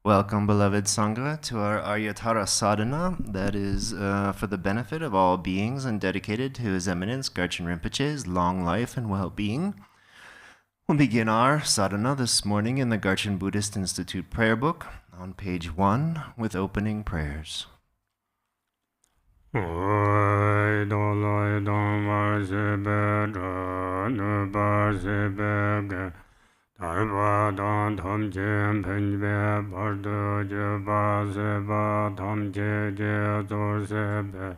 Welcome, beloved Sangha, to our Arya Sadhana that is for the benefit of all beings and dedicated to His Eminence Garchen Rinpoche's long life and well-being. We'll begin our sadhana this morning in the Garchen Buddhist Institute prayer book on page 1 with opening prayers. Tarva dan tham chen pen be bardo je ba se ba tham che je zor se be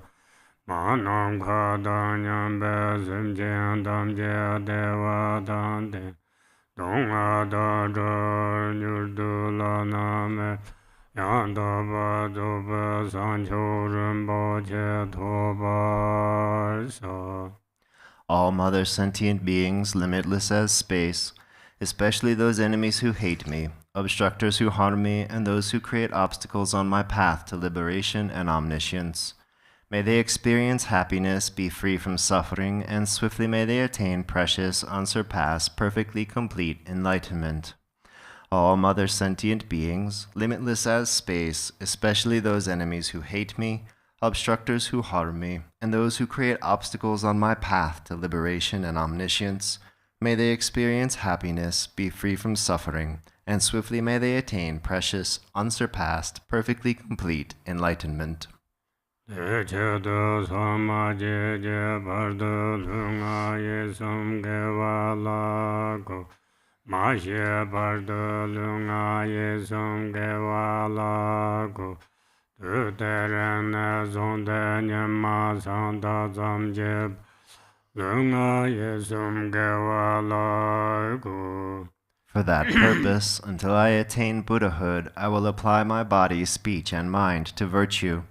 ma nam kha dan nyam be sim chen tam je deva dan de dong a da zho nyur du la na me yang da ba do ba san chou ren bo che to ba sa. All mother sentient beings, limitless as space, especially those enemies who hate me, obstructors who harm me, and those who create obstacles on my path to liberation and omniscience. May they experience happiness, be free from suffering, and swiftly may they attain precious, unsurpassed, perfectly complete enlightenment. All mother sentient beings, limitless as space, especially those enemies who hate me, obstructors who harm me, and those who create obstacles on my path to liberation and omniscience, may they experience happiness, be free from suffering, and swiftly may they attain precious, unsurpassed, perfectly complete enlightenment. For that purpose, until I attain Buddhahood, I will apply my body, speech, and mind to virtue.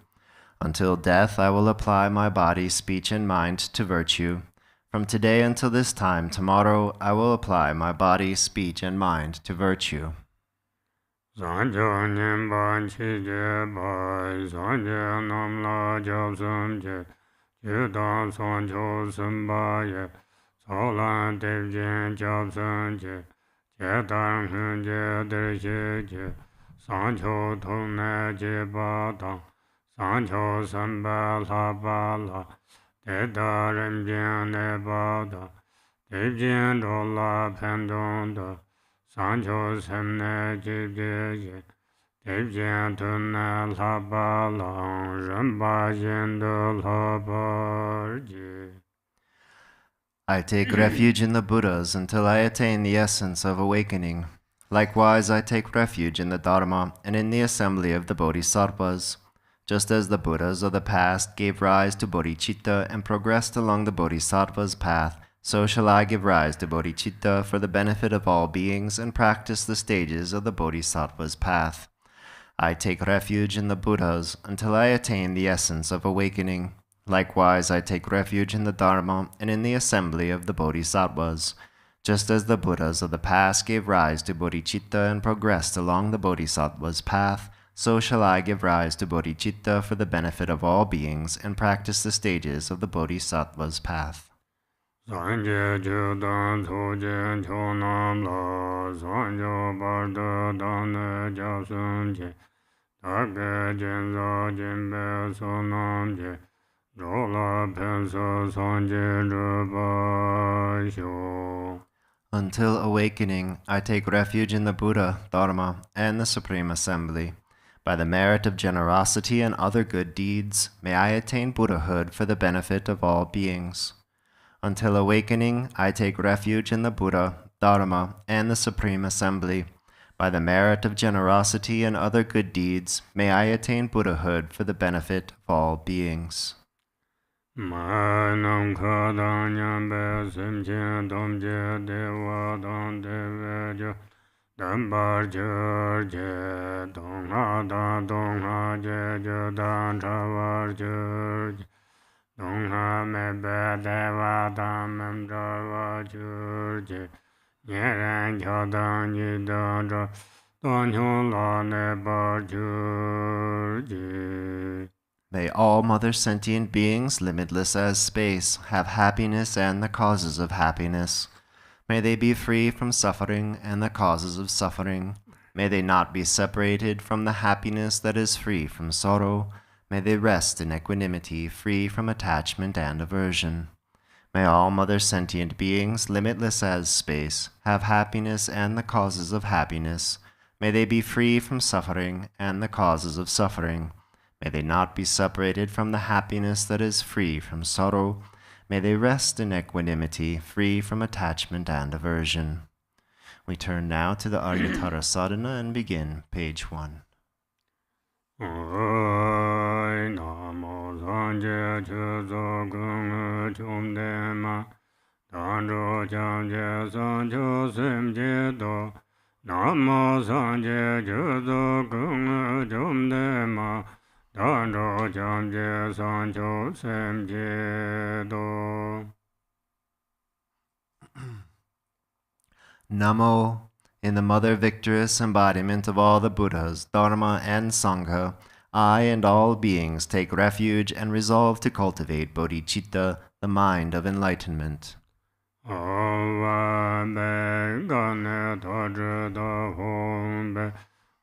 Until death, I will apply my body, speech, and mind to virtue. From today until this time, tomorrow, I will apply my body, speech, and mind to virtue. I take refuge in the Buddhas until I attain the essence of awakening. Likewise, I take refuge in the Dharma and in the assembly of the Bodhisattvas. Just as the Buddhas of the past gave rise to bodhichitta and progressed along the Bodhisattva's path, so shall I give rise to bodhichitta for the benefit of all beings and practice the stages of the Bodhisattva's path. I take refuge in the Buddhas until I attain the essence of awakening. Likewise, I take refuge in the Dharma and in the assembly of the Bodhisattvas. Just as the Buddhas of the past gave rise to bodhicitta and progressed along the Bodhisattva's path, so shall I give rise to bodhicitta for the benefit of all beings and practice the stages of the Bodhisattva's path. Until awakening, I take refuge in the Buddha, Dharma, and the Supreme Assembly. By the merit of generosity and other good deeds, may I attain Buddhahood for the benefit of all beings. Until awakening, I take refuge in the Buddha, Dharma, and the Supreme Assembly. By the merit of generosity and other good deeds, may I attain Buddhahood for the benefit of all beings. May all mother sentient beings, limitless as space, have happiness and the causes of happiness. May they be free from suffering and the causes of suffering. May they not be separated from the happiness that is free from sorrow. May they rest in equanimity, free from attachment and aversion. May all mother sentient beings, limitless as space, have happiness and the causes of happiness. May they be free from suffering and the causes of suffering. May they not be separated from the happiness that is free from sorrow. May they rest in equanimity, free from attachment and aversion. We turn now to the Arya Sadhana and begin page 1. Namo, in the Mother Victorious embodiment of all the Buddhas, Dharma, and Sangha, I and all beings take refuge and resolve to cultivate bodhichitta, the mind of enlightenment.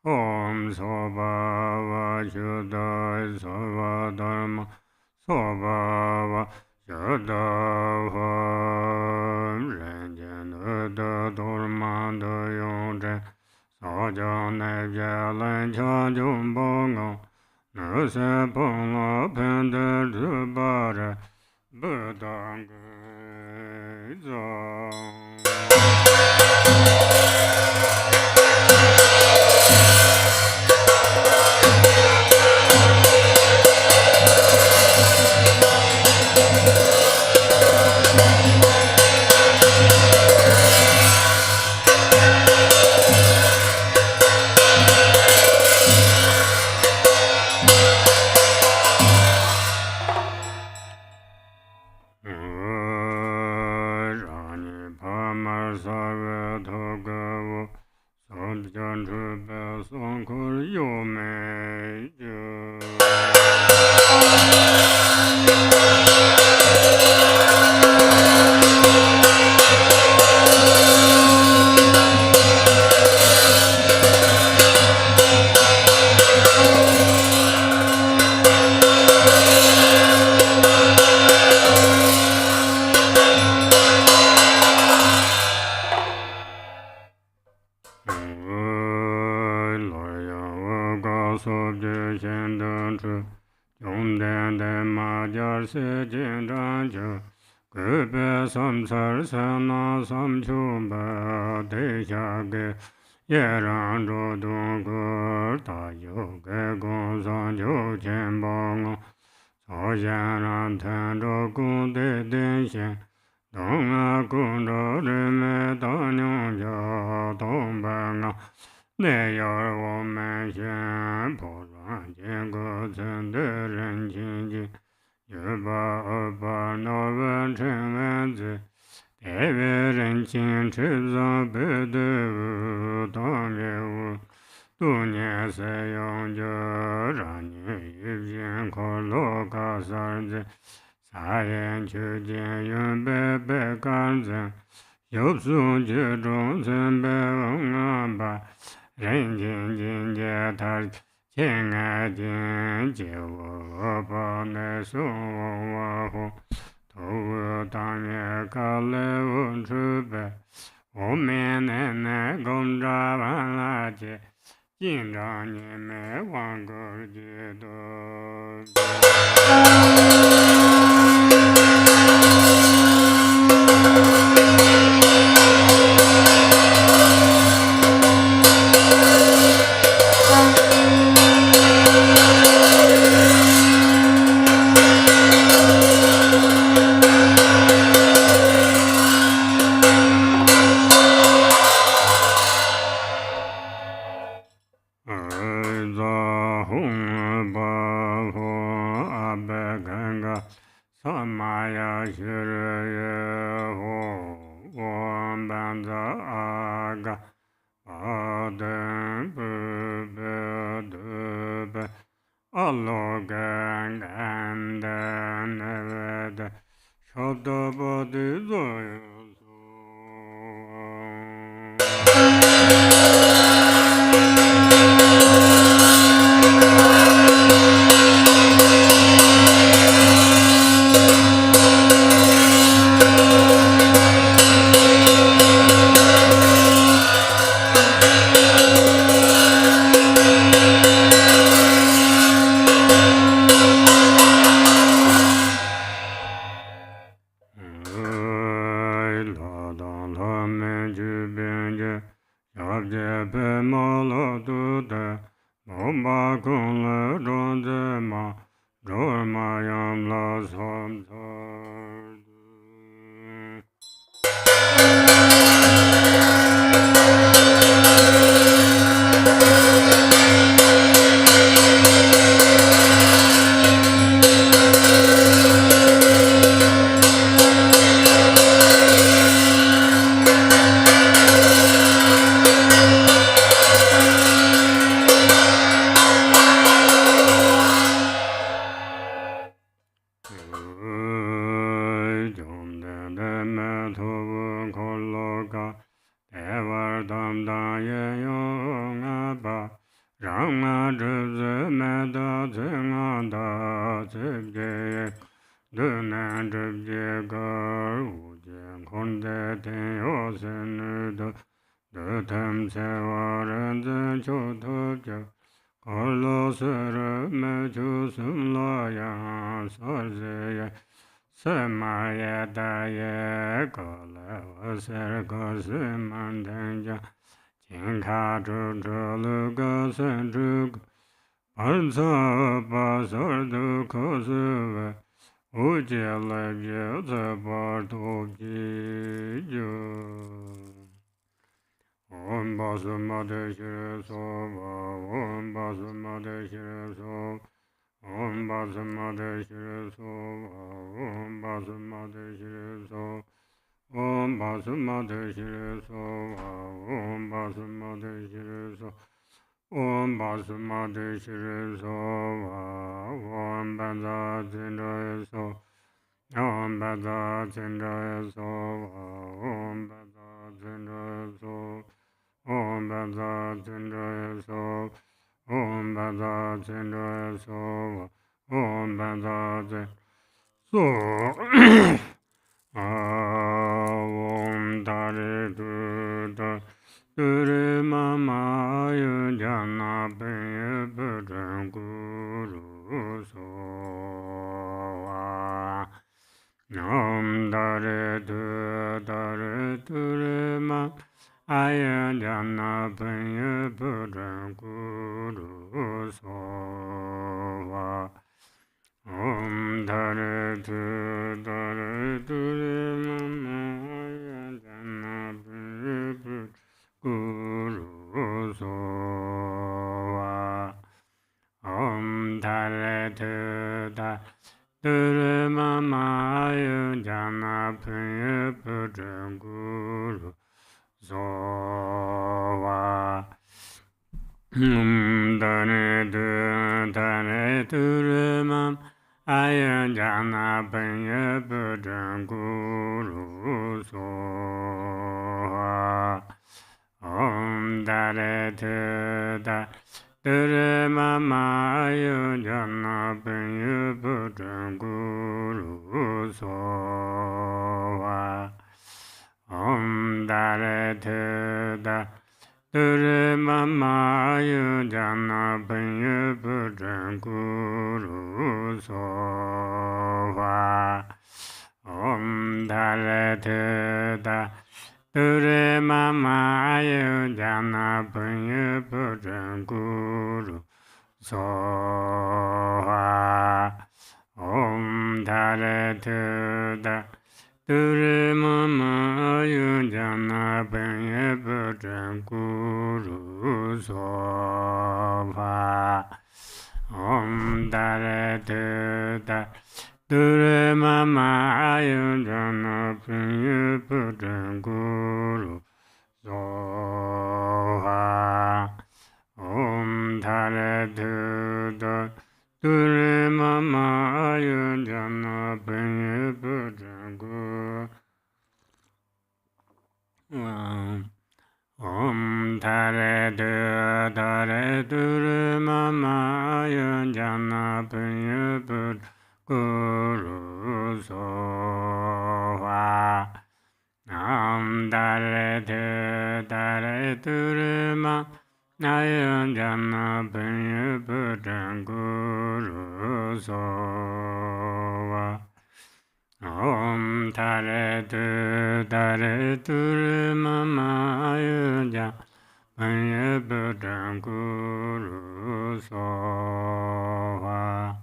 Om Soba Shuddha Soba Dharma Soba Shuddha Renjan Da Dharma Da Yongzhen Saja Nebja Lan Cha Jum Bongo Nuse Pongla Pende Zubare Budang Zong pe mo lo tu te mo ba kong le zhong zi ma zhou ma yam la som tar du. Panye Bhutang Guru Soha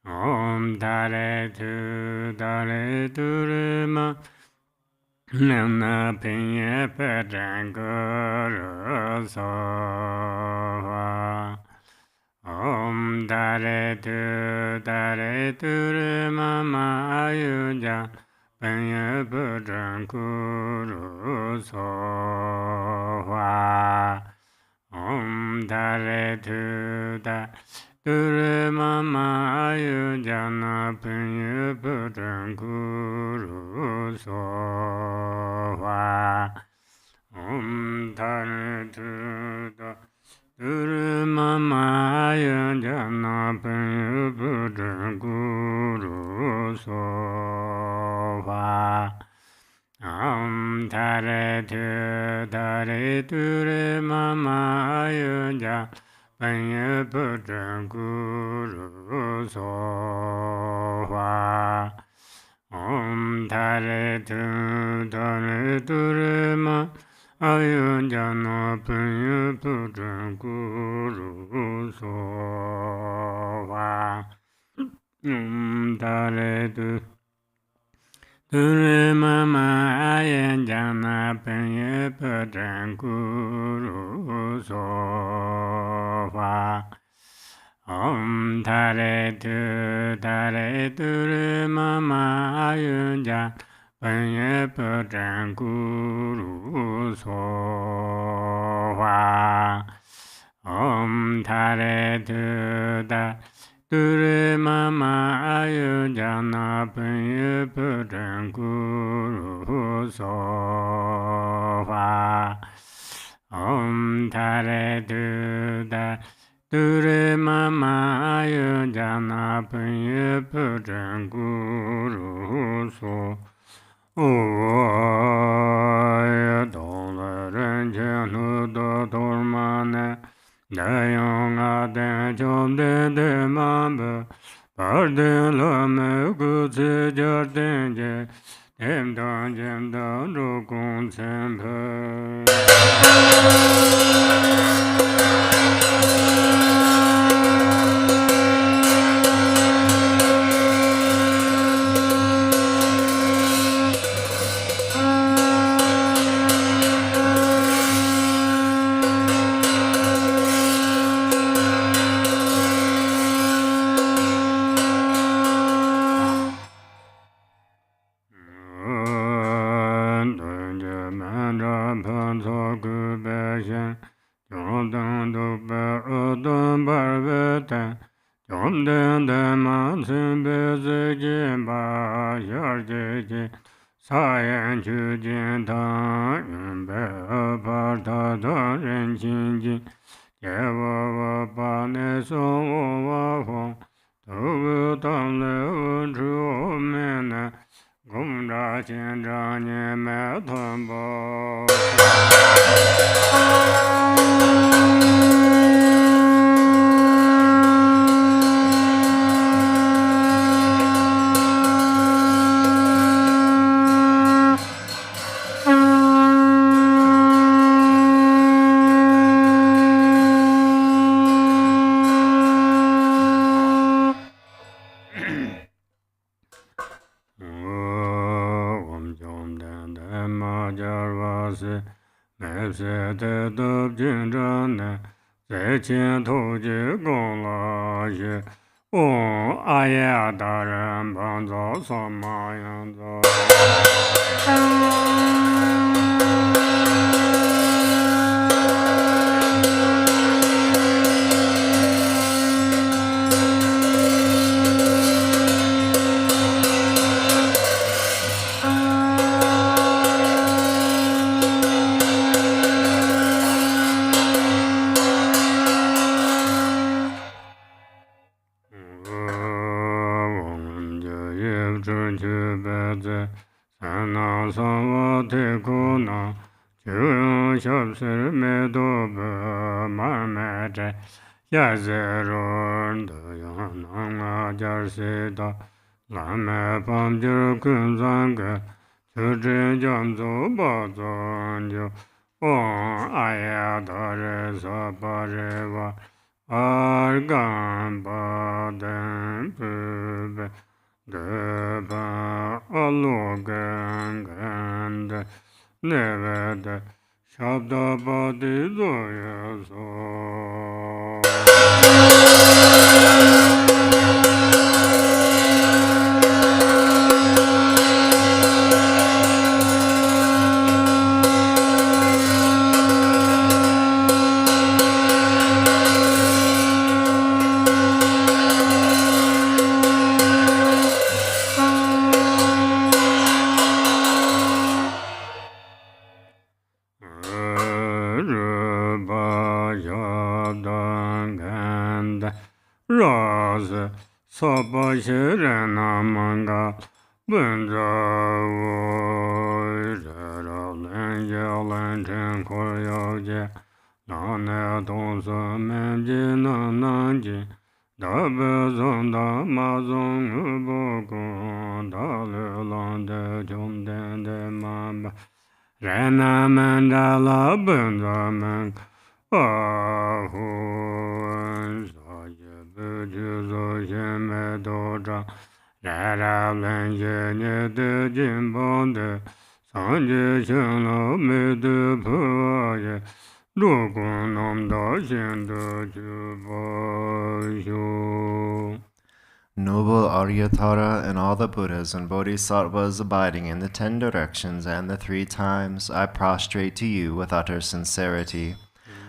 Om Dare Tu Rima Nana Panye Bhutang Guru Soha Om Dare Tu Rima Ma Ayuja Panye Bhutang Guru Soha Om Dare Dure Mama Ayujana Pinyu Putran Guru Soha Om Dare Dure Mama Ayujana Pinyu Putran Guru Soha Om Dare Dure Mama Ayuja Panye Putran Guru Soha Om Dare Dure Mama Ayuja Na Panye Putran Guru Soha Om Dare Dure Mama Ayen Jana Penye Putran Guru Soha Om Dare Dure Mama Ayen Jana Penye Putran Guru Soha Om Dare Dure Mama Ayujana Penye Putran Guru Soha Om Dare Dure Mama Ayujana Penye Putran Guru Soha Oya Dona Renja Nudo Dormane Dayong Aden Chom De Mambe Parden Lame Gutsi Jarden Je Dem Don Rukun Sempe Sayan Chu Jin Tang Yun Be Par Ta Ta Ren Xin Jin Ye Wa Pa Ne Song Wa Hong Tu Wu Tam Le Wu Chu Men Ne Gong Ra Qian Zha Nye Me Tuan Bo Se te dub jin zhan ne, se qian tu ji gong la xie, ong Arya da ren ban zao san ma yan zao. Lama Pam Jir Kun Zang Ge Chu Zhen Jiang Zu Ba Zang Jiu Om Arya Dare Sapareva Argan Baden Pube Deba Alogan Gand Nevede Shabda Badi Doya So. Rasa Sapa Shirana Manga Bunja Ran Yalan Chen Koryoje Nana Donsa Menji Nananji Dabe Zonda Mazong Uboko Dale Lande Jomden de Mamba Rena Mandala Bunja Mang Ahun Saje Buju Sheme Doja Rara Lenje Nye Jimbonde Sanje Sheno Mede Puaye Lugun Nom Da Shendo Jubashu. Noble Aryatara and all the Buddhas and Bodhisattvas abiding in the 10 directions and the 3 times, I prostrate to you with utter sincerity.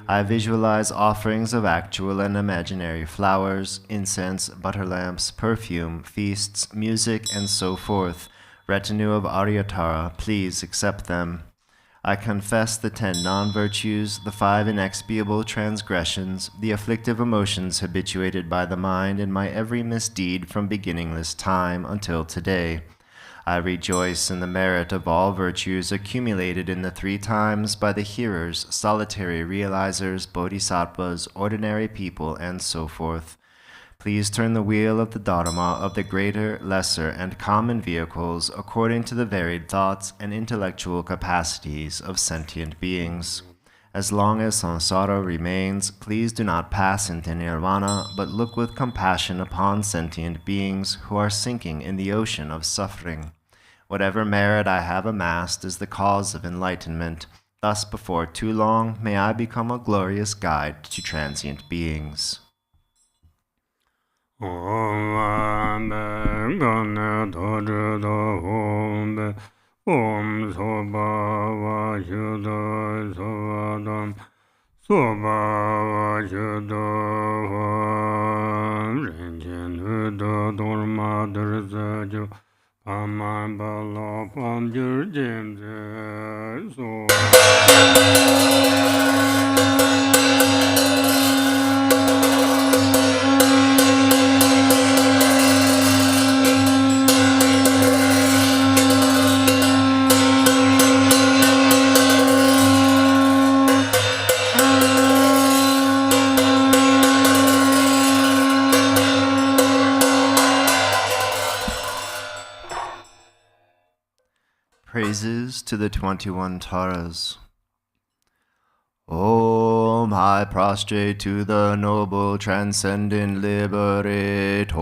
I visualize offerings of actual and imaginary flowers, incense, butter lamps, perfume, feasts, music, and so forth. Retinue of Aryatara, please accept them. I confess the 10 non-virtues, the 5 inexpiable transgressions, the afflictive emotions habituated by the mind in my every misdeed from beginningless time until today. I rejoice in the merit of all virtues accumulated in the 3 times by the hearers, solitary realizers, bodhisattvas, ordinary people, and so forth. Please turn the wheel of the Dharma of the greater, lesser, and common vehicles according to the varied thoughts and intellectual capacities of sentient beings. As long as samsara remains, please do not pass into nirvana, but look with compassion upon sentient beings who are sinking in the ocean of suffering. Whatever merit I have amassed is the cause of enlightenment. Thus, before too long, may I become a glorious guide to transient beings. Om Gane Dodre Do Om Soba Vashuddha Sovadam Soba Vashuddha Rinchen Huda Dorma Durzajo Paman Bala Pamjur Jimze So. Praises to the 21 Taras. Om, I prostrate to the noble transcendent liberator.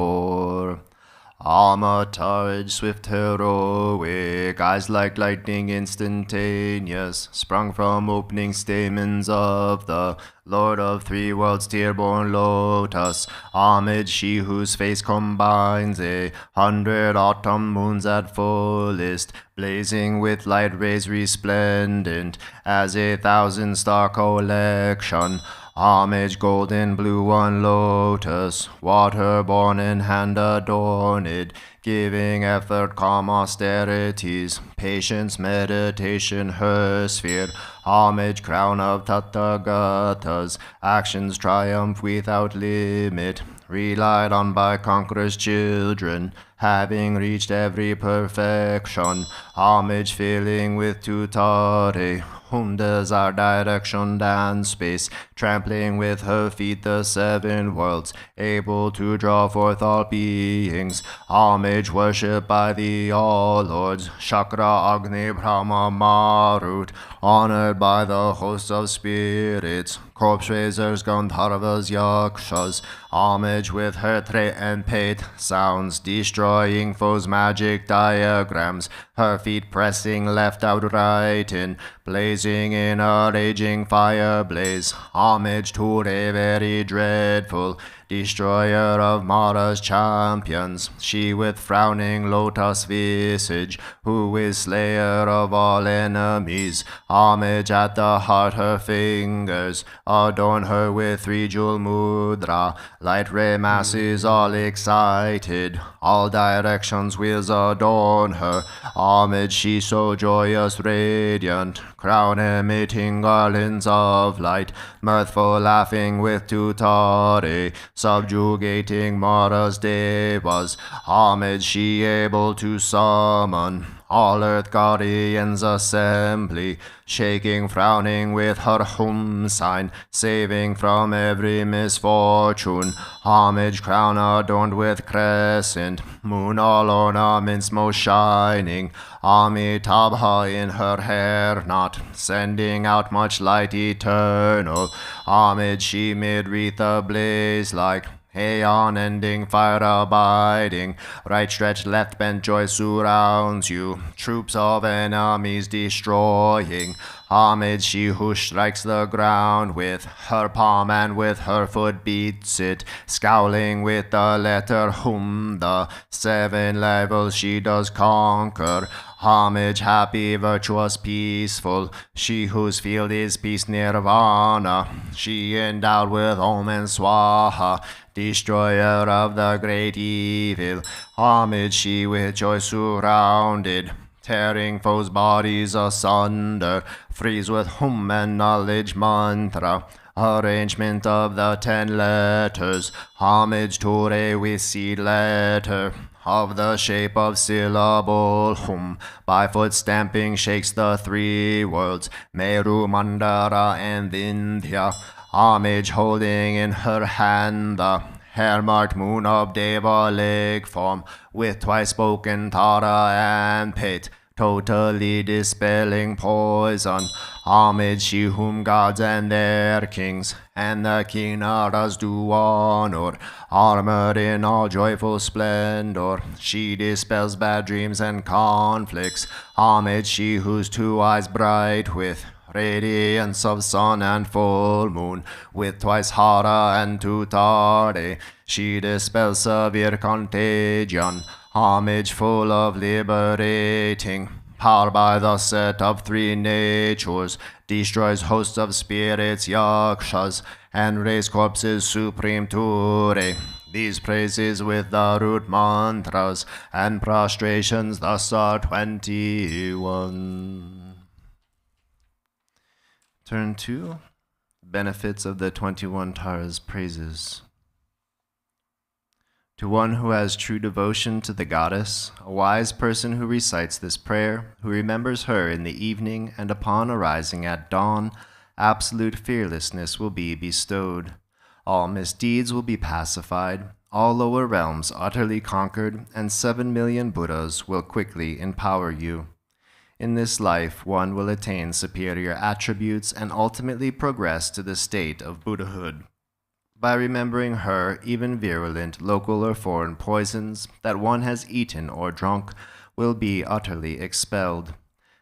Alma-Taraj, swift heroic, eyes like lightning instantaneous, sprung from opening stamens of the Lord of 3 worlds, tear-born lotus. Homage, she whose face combines 100 autumn moons at fullest, blazing with light rays resplendent as 1,000 star collection. Homage, golden blue one lotus, water-born and hand adorned, giving effort, calm austerities, patience, meditation, her sphere. Homage, crown of Tathagatas, actions triumph without limit, relied on by conquerors' children, having reached every perfection. Homage, filling with tutare, whom desire, direction, and space, trampling with her feet the seven worlds, able to draw forth all beings. Homage, worship by the all lords, Chakra, Agni, Brahma, Marut, honored by the hosts of spirits, corpse raisers, Gandharvas, Yakshas. Homage with her tre and pate sounds, destroying foes' magic diagrams, her feet pressing left out right in, blazing in a raging fire blaze. Homage to a very dreadful, destroyer of Mara's champions, she with frowning lotus visage, who is slayer of all enemies. Homage at the heart, her fingers adorn her with three-jewel mudra. Light ray masses all excited, all directions wheels adorn her. Homage, she so joyous, radiant, crown emitting garlands of light, mirthful laughing with tutare, subjugating Mara's devas. Homage, she able to summon all earth guardians assembly, shaking, frowning with her hum sign, saving from every misfortune. Homage, crown adorned with crescent, moon all ornaments most shining. Amitabha in her hair knot, sending out much light eternal. Homage, she mid wreath ablaze like Aeon ending, fire abiding, right stretched, left bent, joy surrounds you, troops of enemies destroying. Homage, she who strikes the ground with her palm and with her foot beats it, scowling with the letter Hum, the seven levels she does conquer. Homage, happy, virtuous, peaceful, she whose field is peace nirvana, she endowed with Om and Swaha, destroyer of the great evil. Homage, she with joy surrounded, tearing foes' bodies asunder, frees with Hum and knowledge mantra, arrangement of the 10 letters. Homage to a with seed letter, of the shape of syllable Hum, by foot stamping shakes the 3 worlds, Meru, Mandara, and Vindhya. Homage, holding in her hand the hair-marked moon of Deva leg form, with twice spoken Tara and Pit, totally dispelling poison. Homage, she whom gods and their kings and the Kinnaras do honor, armored in all joyful splendor, she dispels bad dreams and conflicts. Homage, she whose 2 eyes bright with radiance of sun and full moon, with twice Hara and Tutare, she dispels severe contagion. Homage, full of liberating power by the set of 3 natures, destroys hosts of spirits, yakshas, and raise corpses supreme Ture. These praises with the root mantras and prostrations thus are 21. Turn 2. Benefits of the 21 Taras praises. To one who has true devotion to the goddess, a wise person who recites this prayer, who remembers her in the evening and upon arising at dawn, absolute fearlessness will be bestowed. All misdeeds will be pacified, all lower realms utterly conquered, and 7 million Buddhas will quickly empower you. In this life, one will attain superior attributes and ultimately progress to the state of Buddhahood. By remembering her, even virulent local or foreign poisons that one has eaten or drunk will be utterly expelled.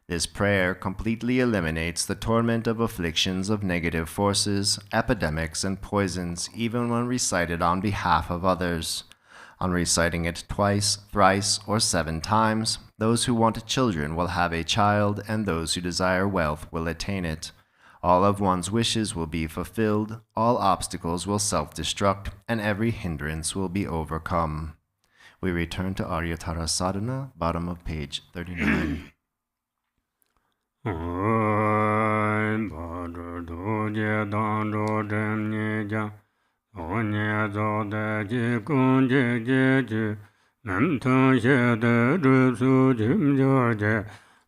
This prayer completely eliminates the torment of afflictions of negative forces, epidemics, and poisons, even when recited on behalf of others. On reciting it twice, thrice, or 7 times, those who want children will have a child, and those who desire wealth will attain it. All of one's wishes will be fulfilled, all obstacles will self-destruct, and every hindrance will be overcome. We return to Arya Sadhana, bottom of page 39.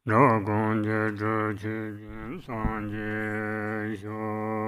ro gong je zhe qi jin san je xiu.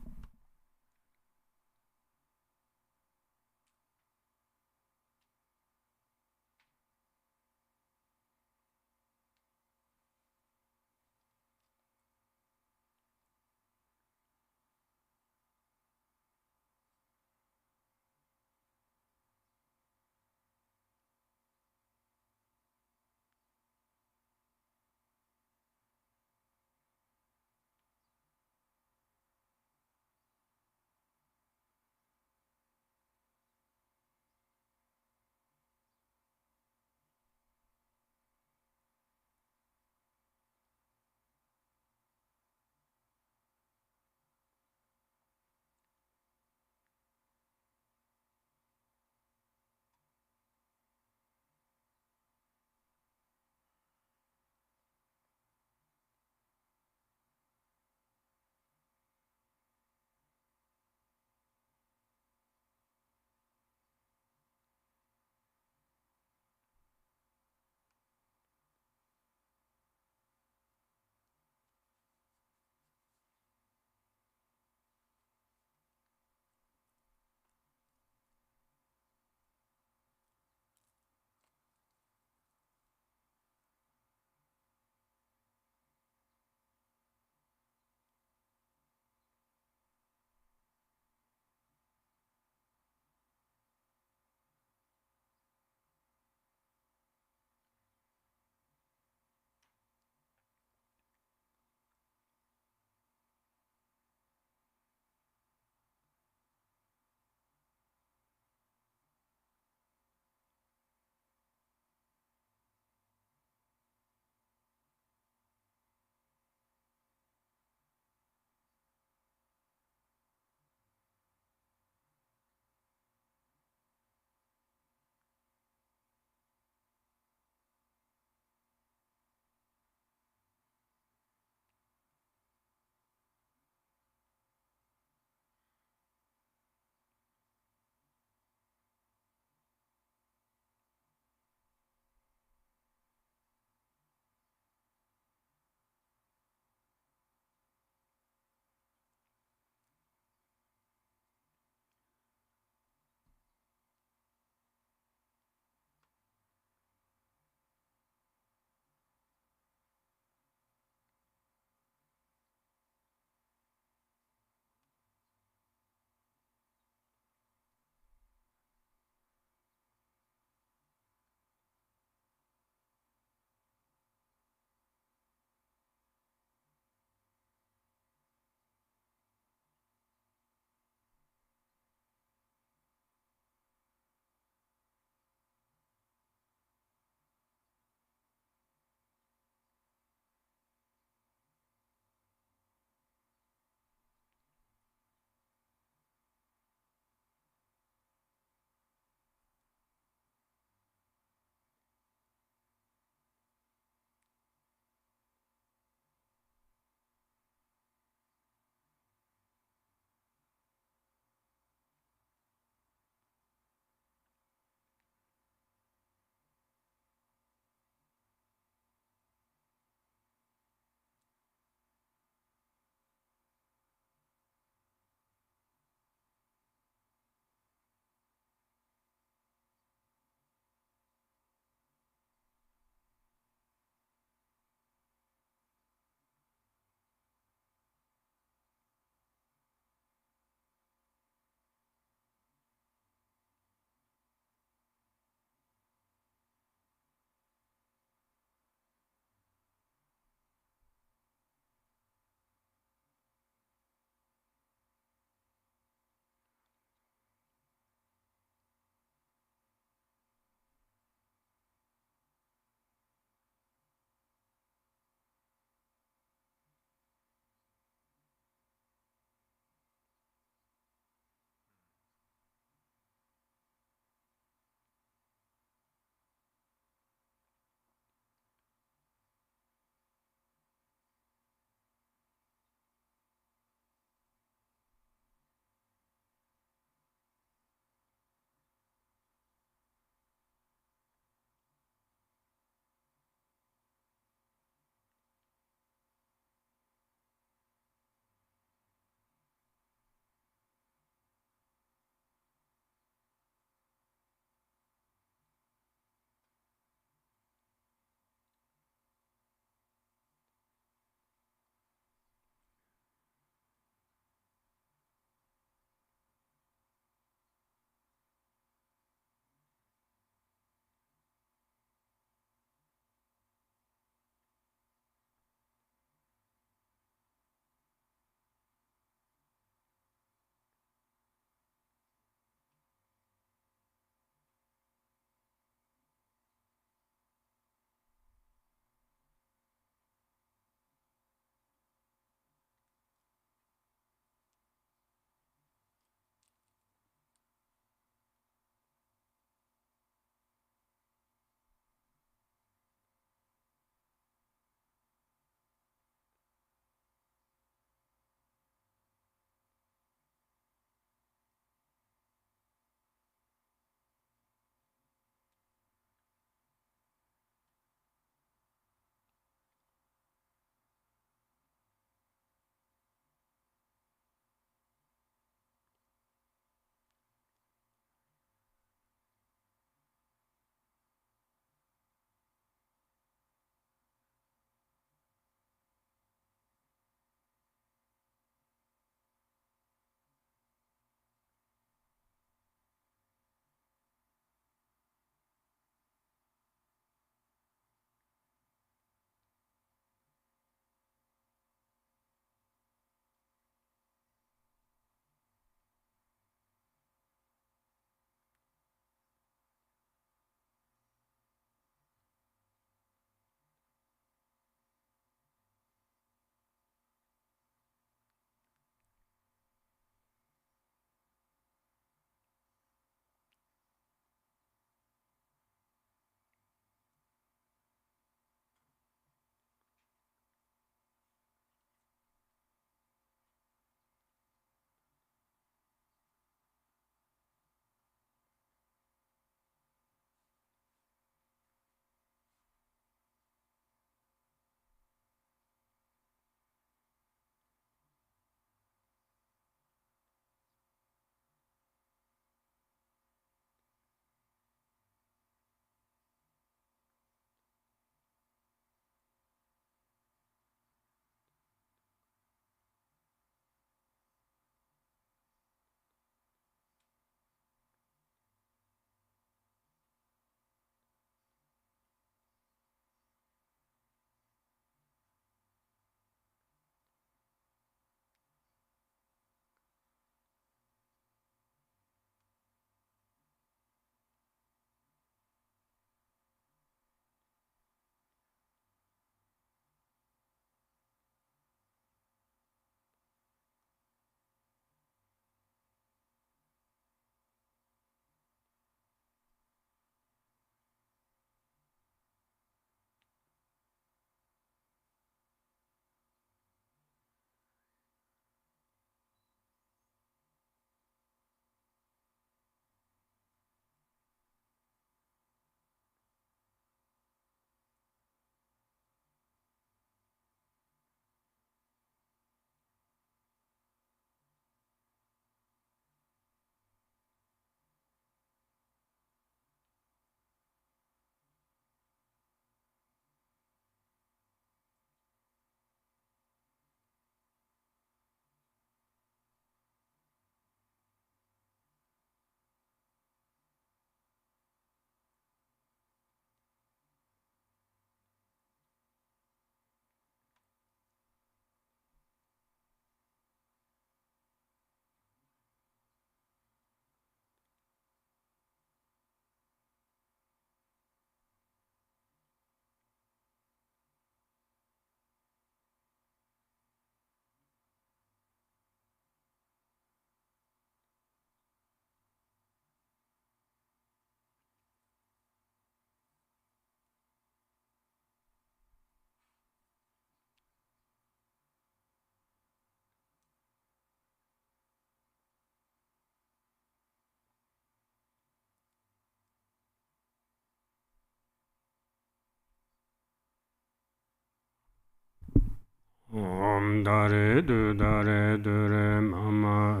Om dare du re mama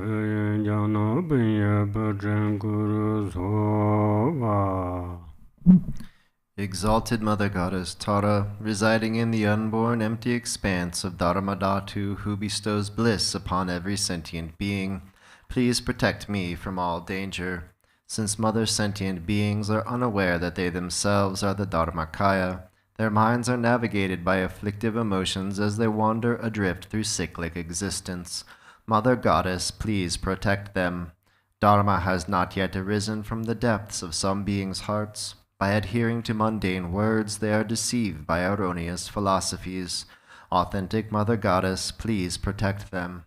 jano binya bhajan guru sova. Exalted Mother Goddess Tara, residing in the unborn empty expanse of Dharmadhatu, who bestows bliss upon every sentient being, please protect me from all danger. Since Mother sentient beings are unaware that they themselves are the Dharmakaya, their minds are navigated by afflictive emotions as they wander adrift through cyclic existence. Mother Goddess, please protect them. Dharma has not yet arisen from the depths of some beings' hearts. By adhering to mundane words, they are deceived by erroneous philosophies. Authentic Mother Goddess, please protect them.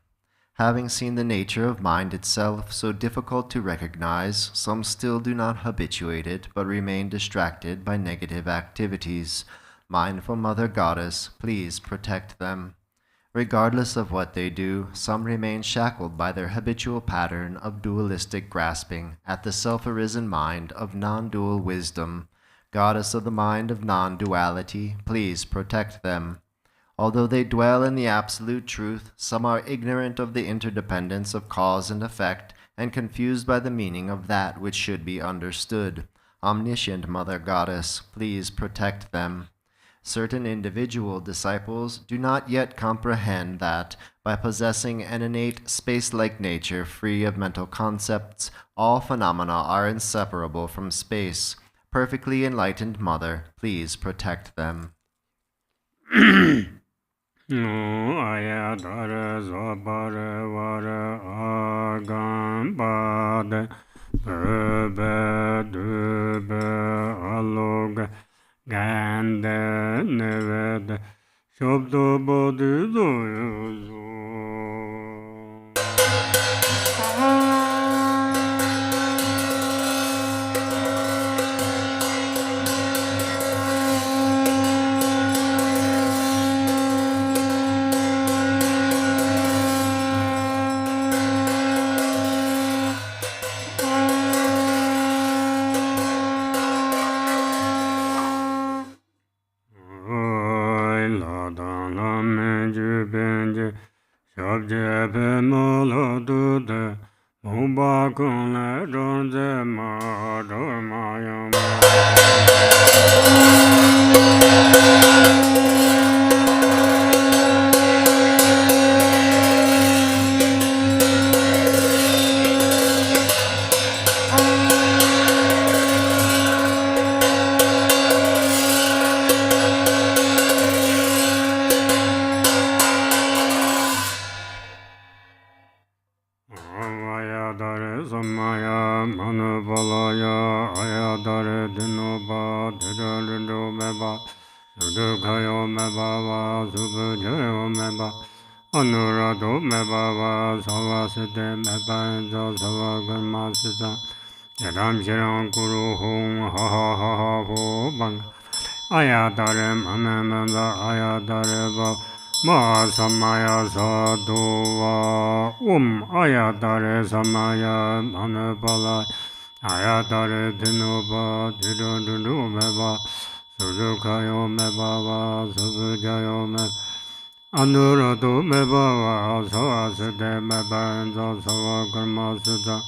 Having seen the nature of mind itself so difficult to recognize, some still do not habituate it, but remain distracted by negative activities. Mindful Mother Goddess, please protect them. Regardless of what they do, some remain shackled by their habitual pattern of dualistic grasping at the self-arisen mind of non-dual wisdom. Goddess of the mind of non-duality, please protect them. Although they dwell in the absolute truth, some are ignorant of the interdependence of cause and effect and confused by the meaning of that which should be understood. Omniscient Mother Goddess, please protect them. Certain individual disciples do not yet comprehend that, by possessing an innate space-like nature free of mental concepts, all phenomena are inseparable from space. Perfectly enlightened Mother, please protect them. No aya dara zabara vara agam bad bebe dube alog ganda neved shabdo bodhi doyo. Ma samaya sadhuva ayatare samaya manapala ayatare dinupa didundu meba sudukayo meba va subujayo meba anuradu meba va savasade meba enza savakarma sudha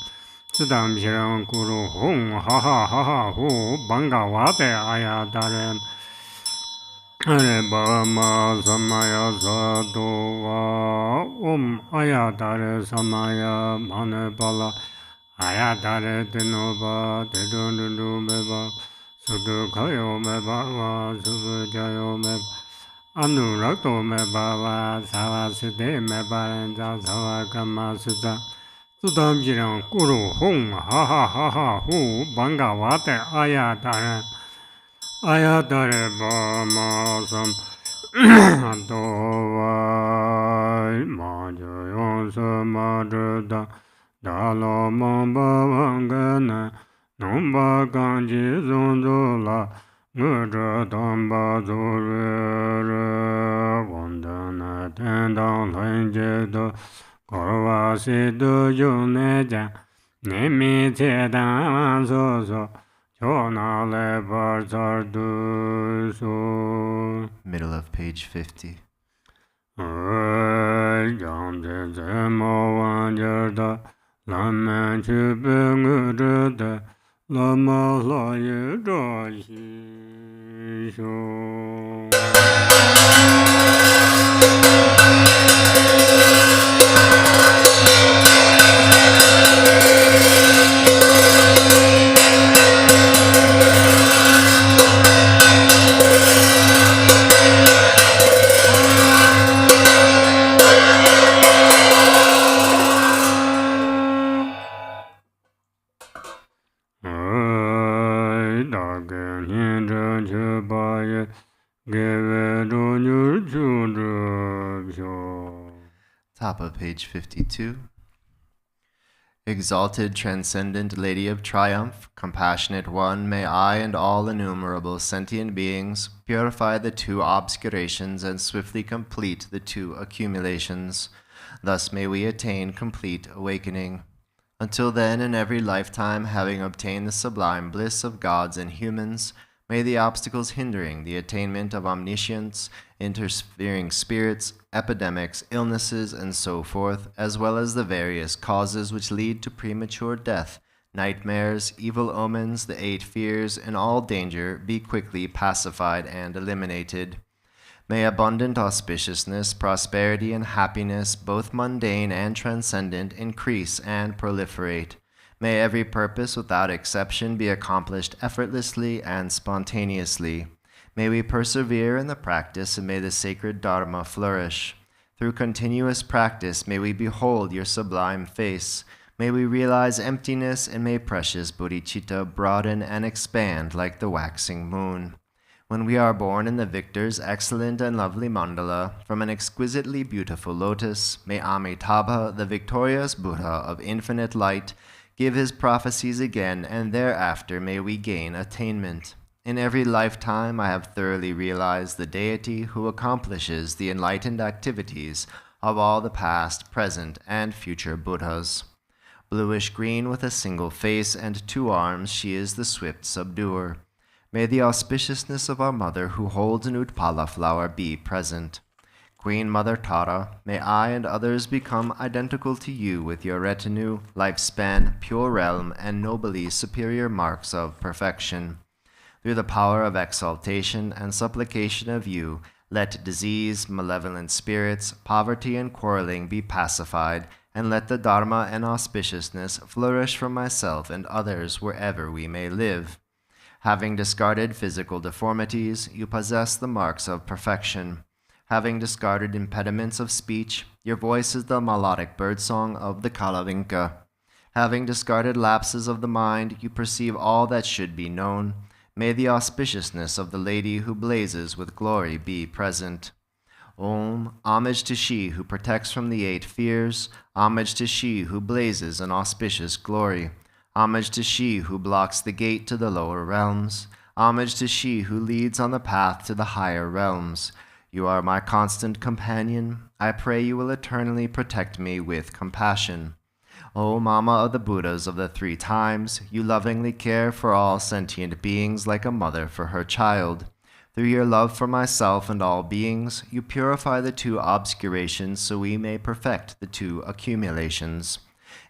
siddham shirang kuru hung ha ha ha ha hu bangavate ayatare Hare Bama Samaya Sadhuva Ayatare Samaya Manipala Ayatare Dinoba Dedundu Meba Sudukayo Meba Subujayo Meba Anurakto Meba Savaside Meba Enza Savakama Sutta Sudam Jirang Kuru Hung Ha Ha Ha Ha Hu Bangavate Ayatare Ayatare Bama Sam Dovai Majayon Samadrida Dalo Mamba Vangana Nomba Kanji Zundula Mudra Tamba Zurere Vandana Tendang Lenjedo Korvasi Do Yuneja Nemi Tedang So Middle of page 50. jam de ze mo wan jer da Lama chu pe ngu zhe de Lama la ye zha xi shu Top of page 52. Exalted, transcendent Lady of Triumph, compassionate one, may I and all innumerable sentient beings purify the two obscurations and swiftly complete the two accumulations. Thus may we attain complete awakening. Until then, in every lifetime, having obtained the sublime bliss of gods and humans, may the obstacles hindering the attainment of omniscience, interfering spirits, epidemics, illnesses, and so forth, as well as the various causes which lead to premature death, nightmares, evil omens, the 8 fears, and all danger be quickly pacified and eliminated. May abundant auspiciousness, prosperity, and happiness, both mundane and transcendent, increase and proliferate. May every purpose without exception be accomplished effortlessly and spontaneously. May we persevere in the practice, and may the sacred Dharma flourish. Through continuous practice, may we behold your sublime face. May we realize emptiness, and may precious bodhichitta broaden and expand like the waxing moon. When we are born in the victor's excellent and lovely mandala, from an exquisitely beautiful lotus, may Amitabha, the victorious Buddha of infinite light, give his prophecies again, and thereafter may we gain attainment. In every lifetime I have thoroughly realized the deity who accomplishes the enlightened activities of all the past, present, and future Buddhas. Bluish-green with a single face and 2 arms, she is the swift subduer. May the auspiciousness of our mother who holds an Utpala flower be present. Queen Mother Tara, may I and others become identical to you with your retinue, lifespan, pure realm, and nobly superior marks of perfection. Through the power of exaltation and supplication of you, let disease, malevolent spirits, poverty, and quarreling be pacified, and let the Dharma and auspiciousness flourish for myself and others wherever we may live. Having discarded physical deformities, you possess the marks of perfection. Having discarded impediments of speech, your voice is the melodic birdsong of the Kalavinka. Having discarded lapses of the mind, you perceive all that should be known. May the auspiciousness of the lady who blazes with glory be present. Om, homage to she who protects from the 8 fears, homage to she who blazes an auspicious glory. Homage to she who blocks the gate to the lower realms. Homage to she who leads on the path to the higher realms. You are my constant companion. I pray you will eternally protect me with compassion. O Mama of the Buddhas of the 3 times, you lovingly care for all sentient beings like a mother for her child. Through your love for myself and all beings, you purify the 2 obscurations so we may perfect the 2 accumulations.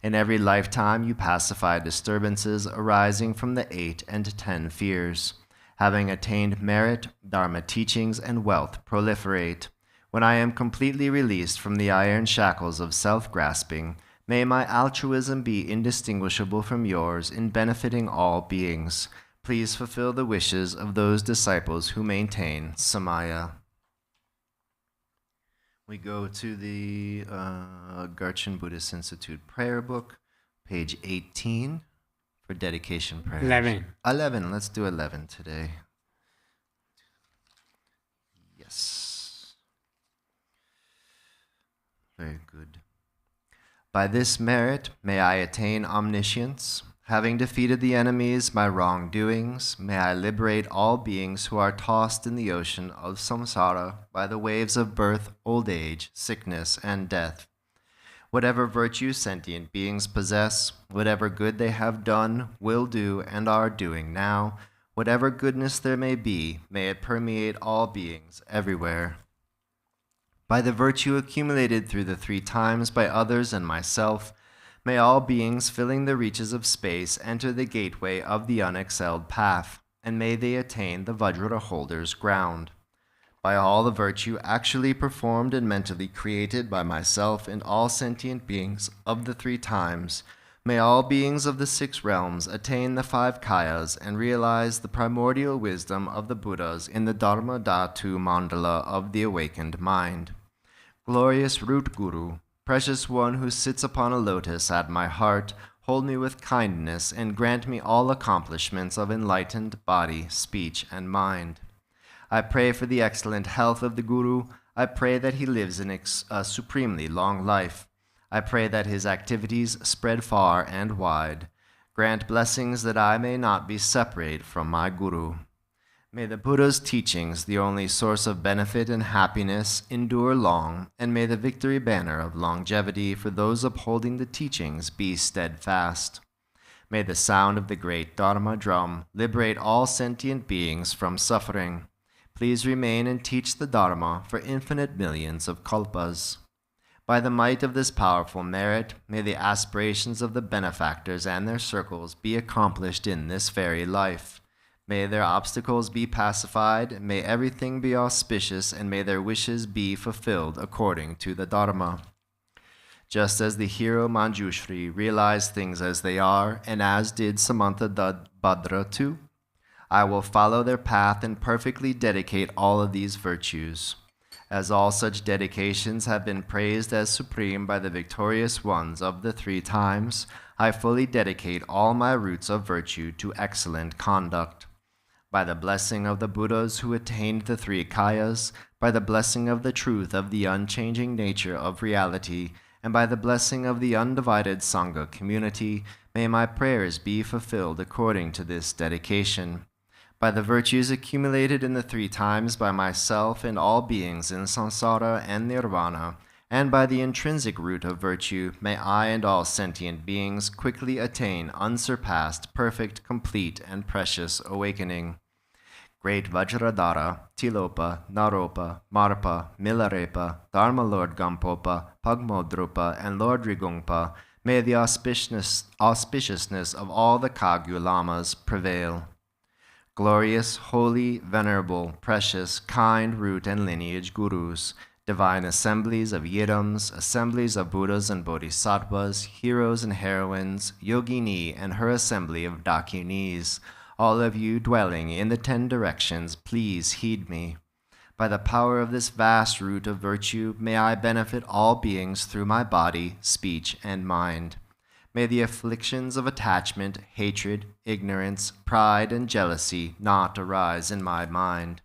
In every lifetime you pacify disturbances arising from the 8 and 10 fears. Having attained merit, Dharma teachings, and wealth proliferate. When I am completely released from the iron shackles of self-grasping, may my altruism be indistinguishable from yours in benefiting all beings. Please fulfill the wishes of those disciples who maintain Samaya. We go to the Garchen Buddhist Institute prayer book, page 18, for dedication prayers. 11. Let's do 11 today. Yes. Very good. By this merit, may I attain omniscience. Having defeated the enemies, my wrongdoings, may I liberate all beings who are tossed in the ocean of samsara by the waves of birth, old age, sickness, and death. Whatever virtue sentient beings possess, whatever good they have done, will do, and are doing now, whatever goodness there may be, may it permeate all beings everywhere. By the virtue accumulated through the 3 times by others and myself, may all beings filling the reaches of space enter the gateway of the unexcelled path, and may they attain the Vajra holder's ground. By all the virtue actually performed and mentally created by myself and all sentient beings of the 3 times, may all beings of the 6 realms attain the 5 kayas and realize the primordial wisdom of the Buddhas in the Dharma Dhatu Mandala of the awakened mind. Glorious Root Guru, precious one who sits upon a lotus at my heart, hold me with kindness and grant me all accomplishments of enlightened body, speech, and mind. I pray for the excellent health of the Guru. I pray that he lives in a supremely long life. I pray that his activities spread far and wide. Grant blessings that I may not be separate from my Guru. May the Buddha's teachings, the only source of benefit and happiness, endure long, and may the victory banner of longevity for those upholding the teachings be steadfast. May the sound of the great Dharma drum liberate all sentient beings from suffering. Please remain and teach the Dharma for infinite millions of kalpas. By the might of this powerful merit, may the aspirations of the benefactors and their circles be accomplished in this very life. May their obstacles be pacified, may everything be auspicious, and may their wishes be fulfilled according to the Dharma. Just as the hero Manjushri realized things as they are, and as did Samantabhadra too, I will follow their path and perfectly dedicate all of these virtues. As all such dedications have been praised as supreme by the victorious ones of the 3 times, I fully dedicate all my roots of virtue to excellent conduct. By the blessing of the Buddhas who attained the 3 kayas, by the blessing of the truth of the unchanging nature of reality, and by the blessing of the undivided Sangha community, may my prayers be fulfilled according to this dedication. By the virtues accumulated in the 3 times by myself and all beings in samsara and nirvana, and by the intrinsic root of virtue, may I and all sentient beings quickly attain unsurpassed, perfect, complete, and precious awakening. Great Vajradhara, Tilopa, Naropa, Marpa, Milarepa, Dharma Lord Gampopa, Pagmodrupa, and Lord Rigungpa, may the auspiciousness of all the Kagyu Lamas prevail. Glorious, holy, venerable, precious, kind root and lineage gurus, divine assemblies of Yidams, assemblies of Buddhas and Bodhisattvas, heroes and heroines, Yogini and her assembly of Dakinis, all of you dwelling in the 10 directions, please heed me. By the power of this vast root of virtue, may I benefit all beings through my body, speech, and mind. May the afflictions of attachment, hatred, ignorance, pride, and jealousy not arise in my mind.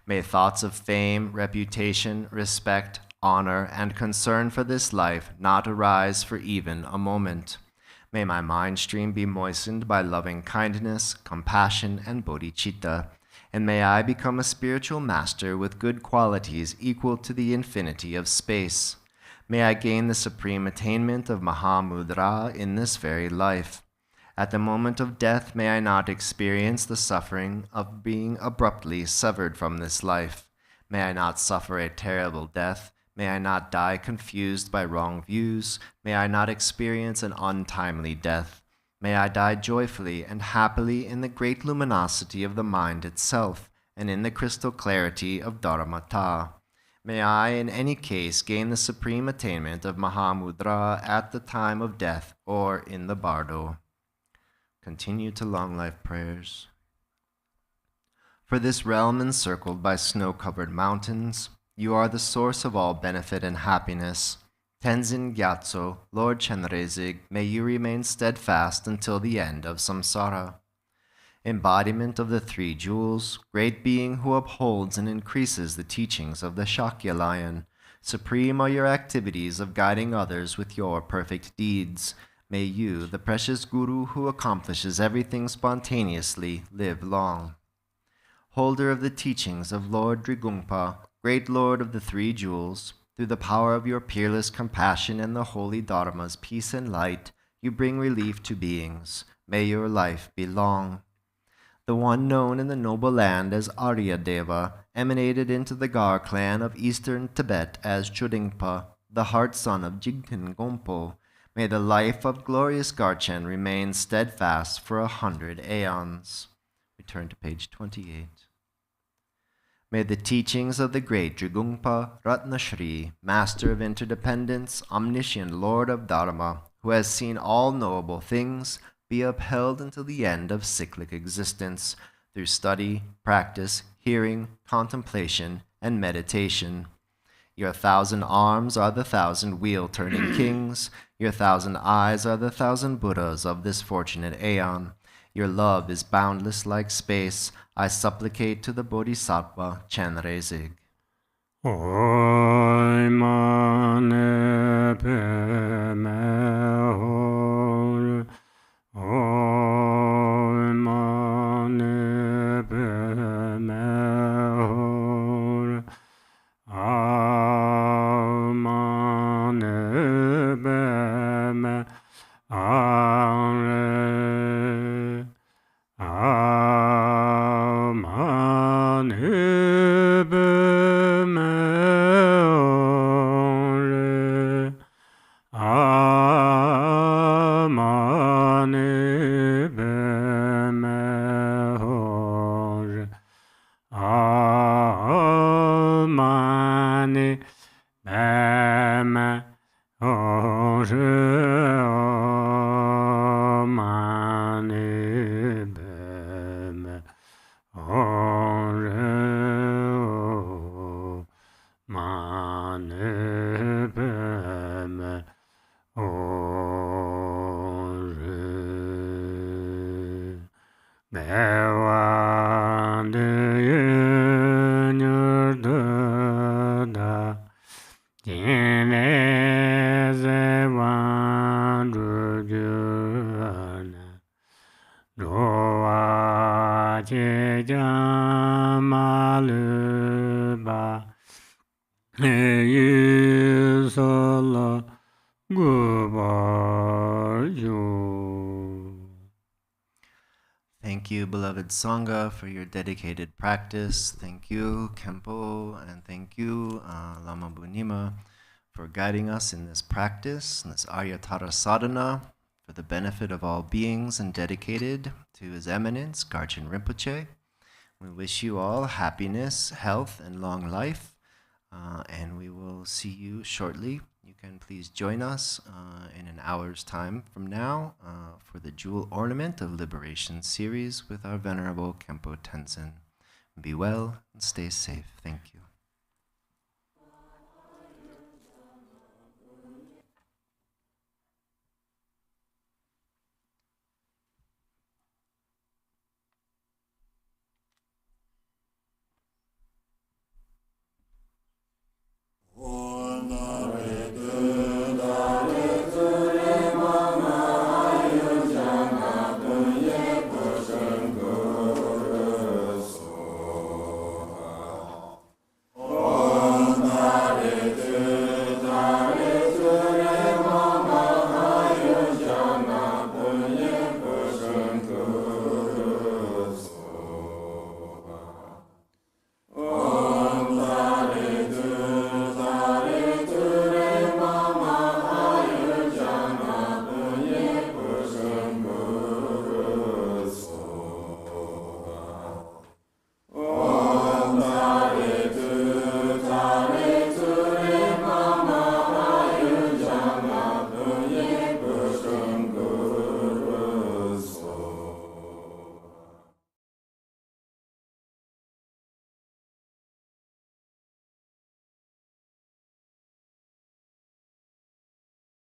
May thoughts of fame, reputation, respect, honor, and concern for this life not arise for even a moment. May my mind stream be moistened by loving kindness, compassion, and bodhichitta, and may I become a spiritual master with good qualities equal to the infinity of space. May I gain the supreme attainment of Mahamudra in this very life. At the moment of death, may I not experience the suffering of being abruptly severed from this life. May I not suffer a terrible death. May I not die confused by wrong views. May I not experience an untimely death. May I die joyfully and happily in the great luminosity of the mind itself, and in the crystal clarity of Dharmata. May I, in any case, gain the supreme attainment of Mahamudra at the time of death or in the bardo. Continue to long life prayers. For this realm encircled by snow-covered mountains, you are the source of all benefit and happiness. Tenzin Gyatso, Lord Chenrezig, may you remain steadfast until the end of samsara. Embodiment of the 3 jewels, great being who upholds and increases the teachings of the Shakya lion, supreme are your activities of guiding others with your perfect deeds. May you, the precious Guru who accomplishes everything spontaneously, live long. Holder of the teachings of Lord Rigungpa, great Lord of the 3 jewels, through the power of your peerless compassion and the holy Dharma's peace and light, you bring relief to beings. May your life be long. The one known in the noble land as Arya Deva emanated into the Gar clan of eastern Tibet as Chudingpa, the heart son of Jigten Gompo. May the life of glorious Garchen remain steadfast for 100 aeons. We turn to page 28. May the teachings of the great Drigungpa Ratnashri, Master of Interdependence, Omniscient Lord of Dharma, who has seen all knowable things, be upheld until the end of cyclic existence through study, practice, hearing, contemplation, and meditation. Your 1,000 arms are the 1,000 wheel-turning kings. Your 1,000 eyes are the 1,000 Buddhas of this fortunate aeon. Your love is boundless like space. I supplicate to the Bodhisattva Chenrezig. Oi mane pe me hor, oi mane pe me hor, a mane pe me are, a mane pe me ore, amane be me ore, amane be me ore, amane be me ore, mane be me ore. Bewan de yenur da jine ze wan rujuna roa che jamaluba yisala gubarju. Thank you, beloved Sangha, for your dedicated practice. Thank you, Khenpo, and thank you, Lama BuNima, for guiding us in this practice, in this Arya Sadhana, for the benefit of all beings, and dedicated to His Eminence, Garchen Rinpoche. We wish you all happiness, health, and long life, and we will see you shortly. You can please join us in an hour's time from now for the Jewel Ornament of Liberation series with our Venerable Khenpo Tenzin. Be well and stay safe. Thank you.